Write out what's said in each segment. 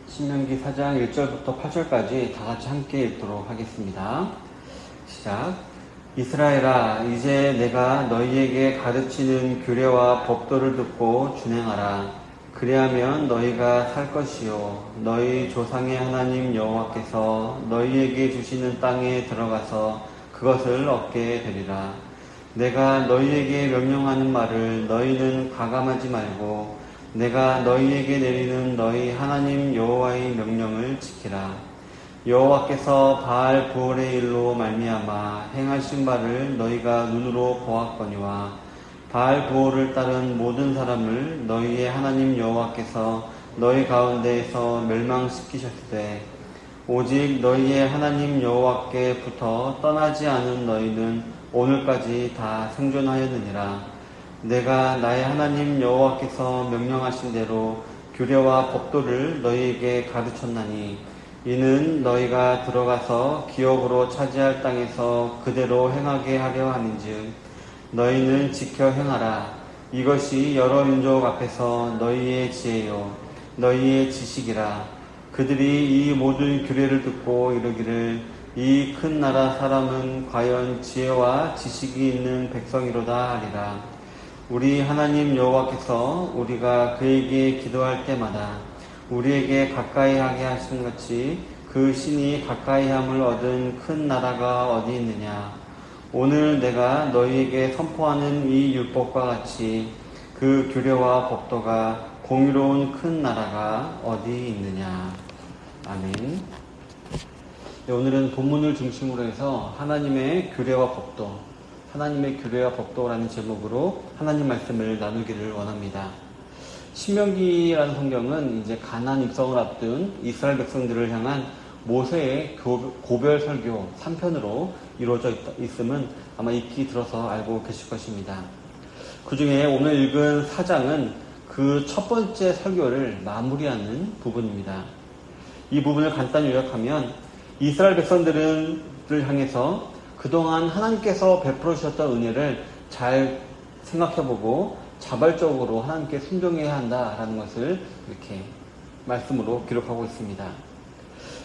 신명기 4장 1절부터 8절까지 다 같이 함께 읽도록 하겠습니다. 시작. 이스라엘아, 이제 내가 너희에게 가르치는 규례와 법도를 듣고 준행하라. 그리하면 너희가 살 것이요 너희 조상의 하나님 여호와께서 너희에게 주시는 땅에 들어가서 그것을 얻게 되리라. 내가 너희에게 명령하는 말을 너희는 가감하지 말고 내가 너희에게 내리는 너희 하나님 여호와의 명령을 지키라. 여호와께서 바알 부올의 일로 말미암아 행하신 바를 너희가 눈으로 보았거니와 바알 부올을 따른 모든 사람을 너희의 하나님 여호와께서 너희 가운데에서 멸망시키셨을 때 오직 너희의 하나님 여호와께부터 떠나지 않은 너희는 오늘까지 다 생존하였느니라. 내가 나의 하나님 여호와께서 명령하신 대로 규례와 법도를 너희에게 가르쳤나니 이는 너희가 들어가서 기업으로 차지할 땅에서 그대로 행하게 하려 함인즉 너희는 지켜 행하라. 이것이 여러 민족 앞에서 너희의 지혜요 너희의 지식이라. 그들이 이 모든 규례를 듣고 이르기를 이 큰 나라 사람은 과연 지혜와 지식이 있는 백성이로다 하리라. 우리 하나님 여호와께서 우리가 그에게 기도할 때마다 우리에게 가까이 하게 하신 같이 그 신이 가까이함을 얻은 큰 나라가 어디 있느냐. 오늘 내가 너희에게 선포하는 이 율법과 같이 그 규례와 법도가 공의로운 큰 나라가 어디 있느냐. 아멘. 네, 오늘은 본문을 중심으로 해서 하나님의 규례와 법도, 하나님의 규례와 법도라는 제목으로 하나님 말씀을 나누기를 원합니다. 신명기라는 성경은 이제 가나안 입성을 앞둔 이스라엘 백성들을 향한 모세의 고별 설교 3편으로 이루어져 있음은 아마 익히 들어서 알고 계실 것입니다. 그 중에 오늘 읽은 4장은 그 첫 번째 설교를 마무리하는 부분입니다. 이 부분을 간단히 요약하면 이스라엘 백성들을 향해서 그동안 하나님께서 베풀어 주셨던 은혜를 잘 생각해보고 자발적으로 하나님께 순종해야 한다라는 것을 이렇게 말씀으로 기록하고 있습니다.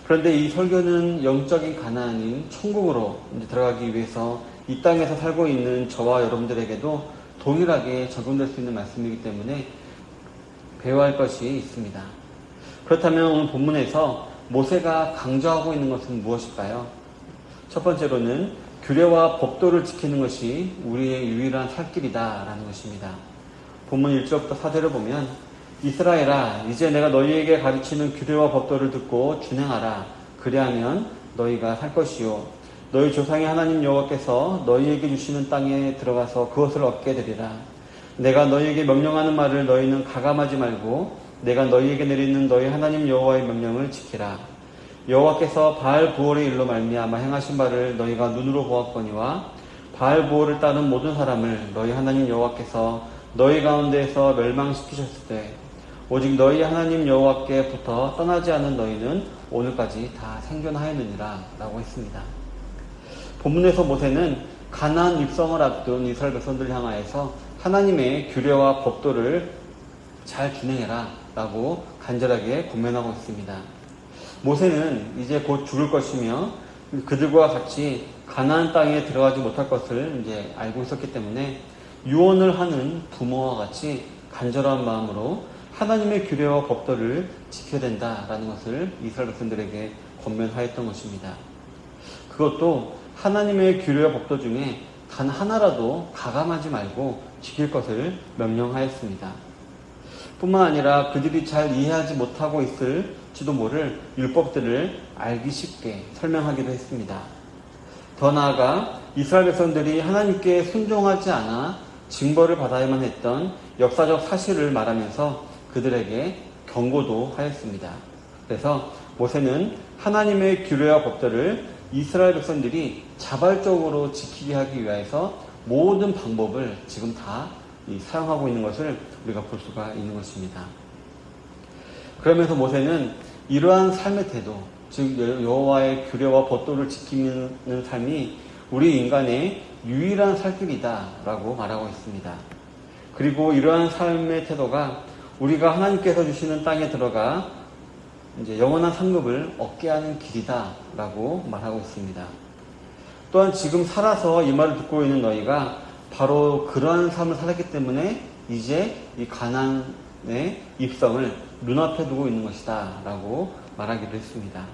그런데 이 설교는 영적인 가나안인 천국으로 이제 들어가기 위해서 이 땅에서 살고 있는 저와 여러분들에게도 동일하게 적용될 수 있는 말씀이기 때문에 배워야 할 것이 있습니다. 그렇다면 오늘 본문에서 모세가 강조하고 있는 것은 무엇일까요? 첫 번째로는 규례와 법도를 지키는 것이 우리의 유일한 살 길이다라는 것입니다. 본문 1절부터 4절을 보면 이스라엘아, 이제 내가 너희에게 가르치는 규례와 법도를 듣고 준행하라. 그리하면 너희가 살 것이요 너희 조상의 하나님 여호와께서 너희에게 주시는 땅에 들어가서 그것을 얻게 되리라. 내가 너희에게 명령하는 말을 너희는 가감하지 말고 내가 너희에게 내리는 너희 하나님 여호와의 명령을 지키라. 여호와께서 바알 부올의 일로 말미암아 행하신 바를 너희가 눈으로 보았거니와 바알 부올을 따른 모든 사람을 너희 하나님 여호와께서 너희 가운데에서 멸망시키셨을 때 오직 너희 하나님 여호와께부터 떠나지 않은 너희는 오늘까지 다 생존하였느니라 라고 했습니다. 본문에서 모세는 가나안 입성을 앞둔 이스라엘 백성들을 향하여서 하나님의 규례와 법도를 잘 준행해라 라고 간절하게 권면하고 있습니다. 모세는 이제 곧 죽을 것이며 그들과 같이 가나안 땅에 들어가지 못할 것을 이제 알고 있었기 때문에 유언을 하는 부모와 같이 간절한 마음으로 하나님의 규례와 법도를 지켜야 된다라는 것을 이스라엘 백성들에게 권면하였던 것입니다. 그것도 하나님의 규례와 법도 중에 단 하나라도 가감하지 말고 지킬 것을 명령하였습니다. 뿐만 아니라 그들이 잘 이해하지 못하고 있을지도 모를 율법들을 알기 쉽게 설명하기도 했습니다. 더 나아가 이스라엘 백성들이 하나님께 순종하지 않아 징벌을 받아야만 했던 역사적 사실을 말하면서 그들에게 경고도 하였습니다. 그래서 모세는 하나님의 규례와 법들을 이스라엘 백성들이 자발적으로 지키게 하기 위해서 모든 방법을 지금 다 사용하고 있는 것을 우리가 볼 수가 있는 것입니다. 그러면서 모세는 이러한 삶의 태도, 즉 여호와의 규례와 법도를 지키는 삶이 우리 인간의 유일한 살 길이다라고 말하고 있습니다. 그리고 이러한 삶의 태도가 우리가 하나님께서 주시는 땅에 들어가 이제 영원한 상급을 얻게 하는 길이다라고 말하고 있습니다. 또한 지금 살아서 이 말을 듣고 있는 너희가 바로 그러한 삶을 살았기 때문에 이제 이 가나안의 입성을 눈앞에 두고 있는 것이다 라고 말하기도 했습니다.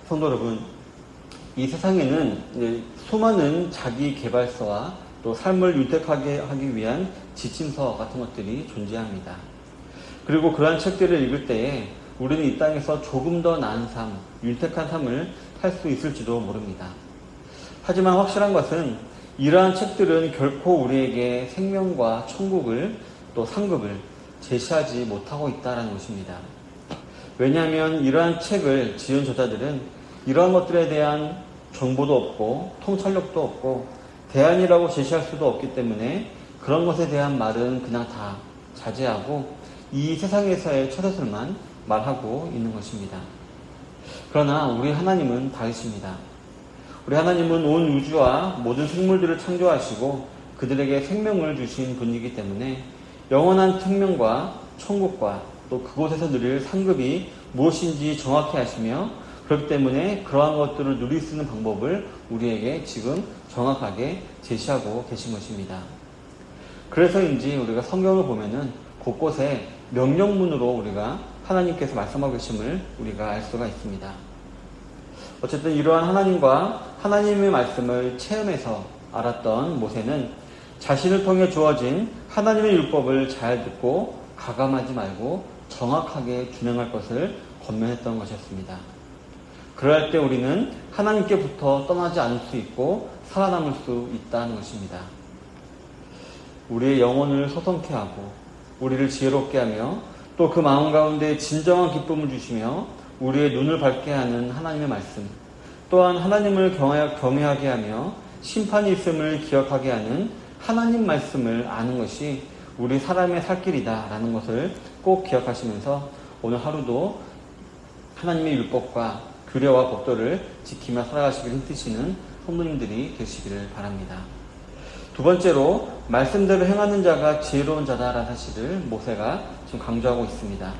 성도 여러분, 이 세상에는 수많은 자기 개발서와 또 삶을 윤택하게 하기 위한 지침서 같은 것들이 존재합니다. 그리고 그러한 책들을 읽을 때에 우리는 이 땅에서 조금 더 나은 삶, 윤택한 삶을 살 수 있을지도 모릅니다. 하지만 확실한 것은 이러한 책들은 결코 우리에게 생명과 천국을 또 상급을 제시하지 못하고 있다는 것입니다. 왜냐하면 이러한 책을 지은 저자들은 이러한 것들에 대한 정보도 없고 통찰력도 없고 대안이라고 제시할 수도 없기 때문에 그런 것에 대한 말은 그냥 다 자제하고 이 세상에서의 처세술만 말하고 있는 것입니다. 그러나 우리 하나님은 다르십니다. 우리 하나님은 온 우주와 모든 생물들을 창조하시고 그들에게 생명을 주신 분이기 때문에 영원한 생명과 천국과 또 그곳에서 누릴 상급이 무엇인지 정확히 아시며 그렇기 때문에 그러한 것들을 누릴 수 있는 방법을 우리에게 지금 정확하게 제시하고 계신 것입니다. 그래서인지 우리가 성경을 보면은 곳곳에 명령문으로 우리가 하나님께서 말씀하고 계심을 우리가 알 수가 있습니다. 어쨌든 이러한 하나님과 하나님의 말씀을 체험해서 알았던 모세는 자신을 통해 주어진 하나님의 율법을 잘 듣고 가감하지 말고 정확하게 준행할 것을 권면했던 것이었습니다. 그럴 때 우리는 하나님께부터 떠나지 않을 수 있고 살아남을 수 있다는 것입니다. 우리의 영혼을 소성케 하고 우리를 지혜롭게 하며 또 그 마음 가운데 진정한 기쁨을 주시며 우리의 눈을 밝게 하는 하나님의 말씀, 또한 하나님을 경외하게 하며 심판이 있음을 기억하게 하는 하나님 말씀을 아는 것이 우리 사람의 살 길이다라는 것을 꼭 기억하시면서 오늘 하루도 하나님의 율법과 규례와 법도를 지키며 살아가시길 힘쓰시는 성도님들이 되시기를 바랍니다. 두 번째로 말씀대로 행하는 자가 지혜로운 자다라는 사실을 모세가 지금 강조하고 있습니다.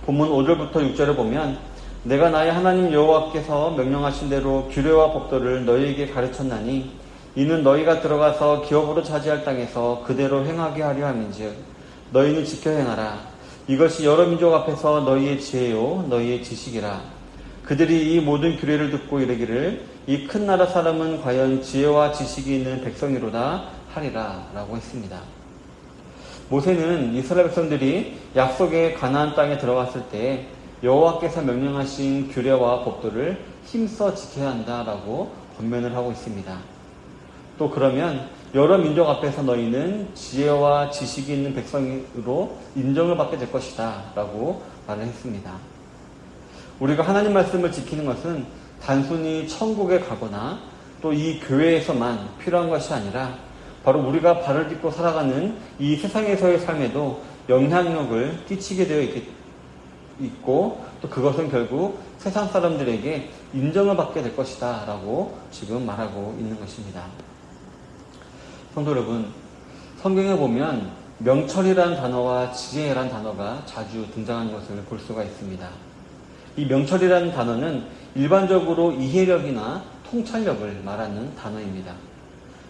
본문 5절부터 6절을 보면 내가 나의 하나님 여호와께서 명령하신 대로 규례와 법도를 너희에게 가르쳤나니 이는 너희가 들어가서 기업으로 차지할 땅에서 그대로 행하게 하려 함인즉 너희는 지켜 행하라. 이것이 여러 민족 앞에서 너희의 지혜요 너희의 지식이라. 그들이 이 모든 규례를 듣고 이르기를 이 큰 나라 사람은 과연 지혜와 지식이 있는 백성이로다 하리라 라고 했습니다. 모세는 이스라엘 백성들이 약속의 가나안 땅에 들어갔을 때 여호와께서 명령하신 규례와 법도를 힘써 지켜야 한다라고 권면을 하고 있습니다. 또 그러면 여러 민족 앞에서 너희는 지혜와 지식이 있는 백성으로 인정을 받게 될 것이다 라고 말을 했습니다. 우리가 하나님 말씀을 지키는 것은 단순히 천국에 가거나 또 이 교회에서만 필요한 것이 아니라 바로 우리가 발을 딛고 살아가는 이 세상에서의 삶에도 영향력을 끼치게 되어 있고 또 그것은 결국 세상 사람들에게 인정을 받게 될 것이다 라고 지금 말하고 있는 것입니다. 성도 여러분, 성경에 보면 명철이라는 단어와 지혜라는 단어가 자주 등장하는 것을 볼 수가 있습니다. 이 명철이라는 단어는 일반적으로 이해력이나 통찰력을 말하는 단어입니다.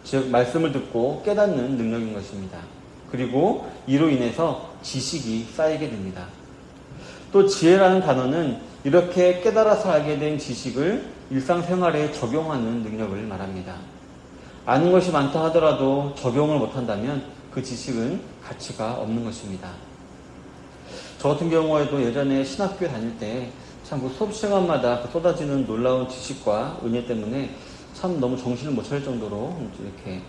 즉 말씀을 듣고 깨닫는 능력인 것입니다. 그리고 이로 인해서 지식이 쌓이게 됩니다. 또 지혜라는 단어는 이렇게 깨달아서 알게 된 지식을 일상생활에 적용하는 능력을 말합니다. 아는 것이 많다 하더라도 적용을 못한다면 그 지식은 가치가 없는 것입니다. 저 같은 경우에도 예전에 신학교에 다닐 때 참 그 수업 시간마다 쏟아지는 놀라운 지식과 은혜 때문에 참 너무 정신을 못 차릴 정도로 이렇게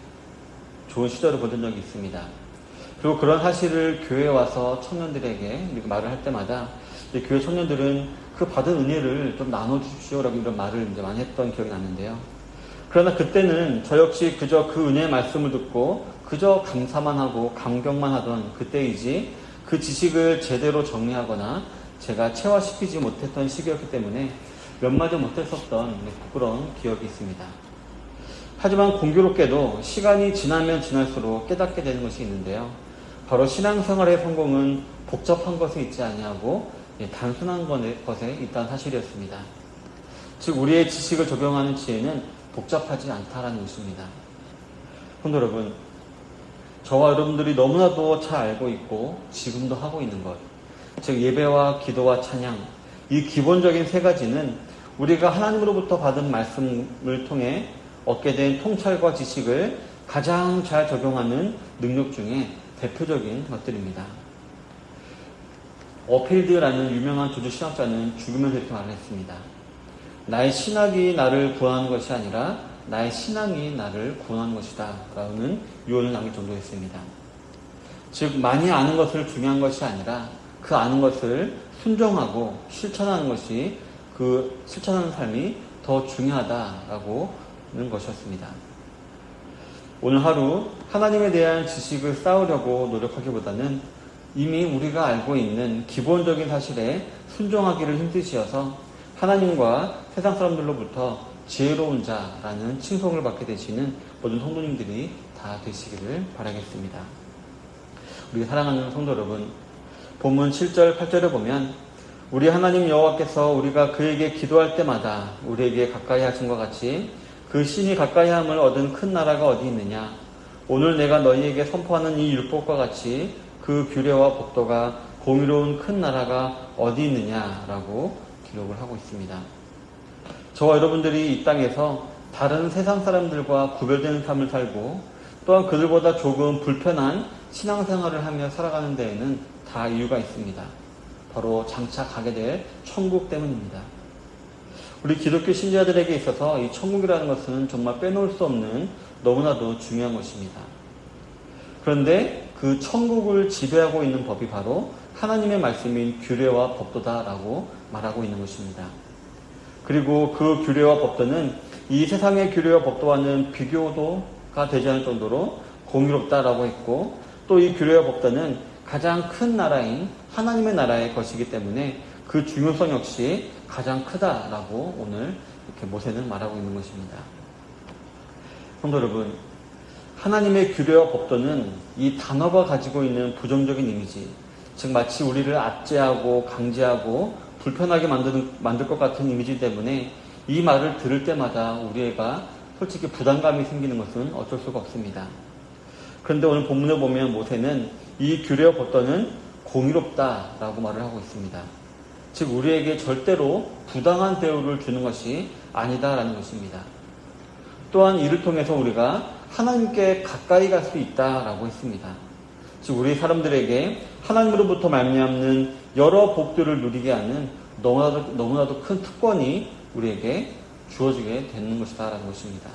좋은 시절을 보낸 적이 있습니다. 그리고 그런 사실을 교회에 와서 청년들에게 이렇게 말을 할 때마다 교회 청년들은 그 받은 은혜를 좀 나눠주십시오라고 이런 말을 이제 많이 했던 기억이 나는데요. 그러나 그때는 저 역시 그저 그 은혜의 말씀을 듣고 그저 감사만 하고 감격만 하던 그때이지 그 지식을 제대로 정리하거나 제가 체화시키지 못했던 시기였기 때문에 몇 마디 못했었던 부끄러운 기억이 있습니다. 하지만 공교롭게도 시간이 지나면 지날수록 깨닫게 되는 것이 있는데요. 바로 신앙생활의 성공은 복잡한 것에 있지 아니하고 단순한 것에 있다는 사실이었습니다. 즉 우리의 지식을 적용하는 지혜는 복잡하지 않다라는 것입니다. 성도 여러분, 저와 여러분들이 너무나도 잘 알고 있고 지금도 하고 있는 것, 즉 예배와 기도와 찬양, 이 기본적인 세 가지는 우리가 하나님으로부터 받은 말씀을 통해 얻게 된 통찰과 지식을 가장 잘 적용하는 능력 중에 대표적인 것들입니다. 어필드라는 유명한 조주 신학자는 죽으면서 이렇게 말했습니다. 나의 신학이 나를 구원하는 것이 아니라 나의 신앙이 나를 구원하는 것이다 라는 유언을 남길 정도였습니다. 즉 많이 아는 것을 중요한 것이 아니라 그 아는 것을 순종하고 실천하는 것이, 그 실천하는 삶이 더 중요하다라고 하는 것이었습니다. 오늘 하루 하나님에 대한 지식을 쌓으려고 노력하기보다는 이미 우리가 알고 있는 기본적인 사실에 순종하기를 힘쓰시어서 하나님과 세상 사람들로부터 지혜로운 자라는 칭송을 받게 되시는 모든 성도님들이 다 되시기를 바라겠습니다. 우리 사랑하는 성도 여러분, 본문 7절, 8절에 보면 우리 하나님 여호와께서 우리가 그에게 기도할 때마다 우리에게 가까이 하심과 같이 그 신이 가까이함을 얻은 큰 나라가 어디 있느냐? 오늘 내가 너희에게 선포하는 이 율법과 같이 그 규례와 법도가 공의로운 큰 나라가 어디 있느냐라고 기록을 하고 있습니다. 저와 여러분들이 이 땅에서 다른 세상 사람들과 구별되는 삶을 살고 또한 그들보다 조금 불편한 신앙생활을 하며 살아가는 데에는 다 이유가 있습니다. 바로 장차 가게 될 천국 때문입니다. 우리 기독교 신자들에게 있어서 이 천국이라는 것은 정말 빼놓을 수 없는 너무나도 중요한 것입니다. 그런데 그 천국을 지배하고 있는 법이 바로 하나님의 말씀인 규례와 법도다라고 말하고 있는 것입니다. 그리고 그 규례와 법도는 이 세상의 규례와 법도와는 비교도가 되지 않을 정도로 공의롭다라고 했고, 또 이 규례와 법도는 가장 큰 나라인 하나님의 나라의 것이기 때문에 그 중요성 역시 가장 크다라고 오늘 이렇게 모세는 말하고 있는 것입니다. 성도 여러분, 하나님의 규례와 법도는 이 단어가 가지고 있는 부정적인 이미지, 즉 마치 우리를 압제하고 강제하고 불편하게 만들 것 같은 이미지 때문에 이 말을 들을 때마다 우리가 솔직히 부담감이 생기는 것은 어쩔 수가 없습니다. 그런데 오늘 본문을 보면 모세는 이 규례와 법도는 공의롭다라고 말을 하고 있습니다. 즉 우리에게 절대로 부당한 대우를 주는 것이 아니다라는 것입니다. 또한 이를 통해서 우리가 하나님께 가까이 갈 수 있다라고 했습니다. 즉 우리 사람들에게 하나님으로부터 말미암는 여러 복들을 누리게 하는 너무나도 큰 특권이 우리에게 주어지게 되는 것이다라는 것입니다.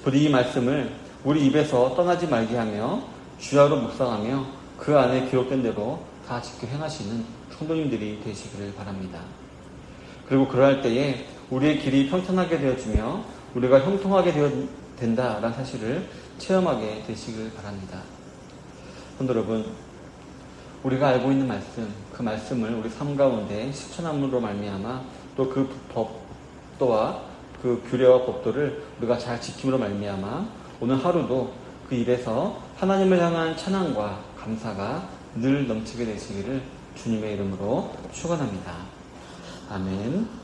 부디 이 말씀을 우리 입에서 떠나지 말게 하며 주야로 묵상하며 그 안에 기록된 대로 다 지켜 행하시는 성도님들이 되시기를 바랍니다. 그리고 그러할 때에 우리의 길이 평탄하게 되어지며 우리가 형통하게 된다라는 사실을 체험하게 되시길 바랍니다. 성도 여러분, 우리가 알고 있는 말씀, 그 말씀을 우리 삶 가운데 실천함으로 말미암아 또 그 법도와 그 규례와 법도를 우리가 잘 지킴으로 말미암아 오늘 하루도 그 입에서 하나님을 향한 찬양과 감사가 늘 넘치게 되시기를 주님의 이름으로 축원합니다. 아멘.